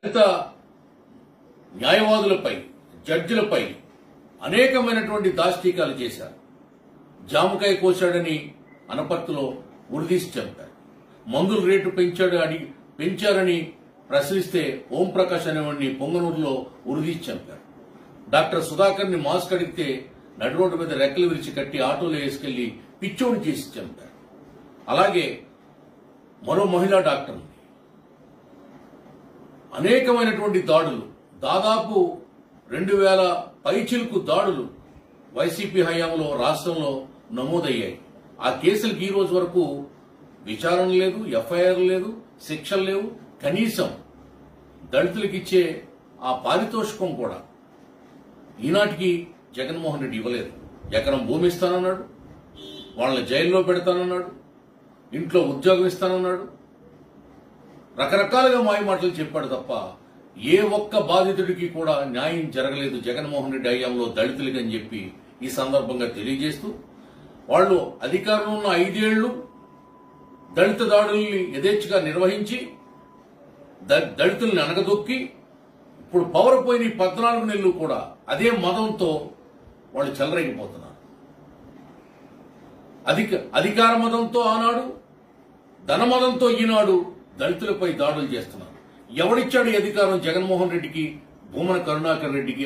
దళిత న్యాయవాదులపై జడ్జిలపై అనేకమైనటువంటి దాష్టీకాలు చేశారు. జామకాయ కోశాడని అనపర్తిలో ఉరిదీసి చంపారు. మందుల రేటు పెంచారని ప్రశ్నిస్తే ఓంప్రకాష్ అనేవాడిని పొంగనూరులో ఉరిదీసి చంపారు. డాక్టర్ సుధాకర్ ని మాస్క్ అడిగితే నడి రోడ్డు మీద రెక్కలు విరిచి కట్టి ఆటోలో వేసుకెళ్లి పిచ్చోని చేసి చంపారు. అలాగే మరో మహిళా డాక్టర్ అనేకమైనటువంటి దాడులు, దాదాపు 2000 పైచిలుకు దాడులు వైసీపీ హయాంలో రాష్ట్రంలో నమోదయ్యాయి. ఆ కేసులకు ఈ రోజు వరకు విచారణ లేదు, ఎఫ్ఐఆర్ లేదు, శిక్షలు లేవు. కనీసం దళితులకు ఇచ్చే ఆ పారితోషికం కూడా ఈనాటికి జగన్మోహన్ రెడ్డి ఇవ్వలేదు. ఎకరం భూమి ఇస్తానన్నాడు, వాళ్ళని జైల్లో పెడతానన్నాడు, ఇంట్లో ఉద్యోగం ఇస్తానన్నాడు, రకరకాలుగా మాయమాటలు చెప్పాడు తప్ప ఏ ఒక్క బాధితుడికి కూడా న్యాయం జరగలేదు జగన్మోహన్ రెడ్డి హయాంలో దళితులకి అని చెప్పి ఈ సందర్భంగా తెలియజేస్తూ, వాళ్ళు అధికారంలో ఉన్న 5 ఏళ్లు దళిత దాడుల్ని యథేచ్ఛగా నిర్వహించి దళితుల్ని అనగదొక్కి ఇప్పుడు పవర్ పోయిన 14 నెలలు కూడా అదే మదంతో వాళ్ళు చెలరేగిపోతున్నారు. అధికార మదంతో ఆనాడు, ధన మదంతో ఈనాడు దళితులపై దాడులు చేస్తున్నారు. ఎవడిచ్చాడు ఈ అధికారం జగన్మోహన్ రెడ్డికి, భూమన కరుణాకర్ రెడ్డికి?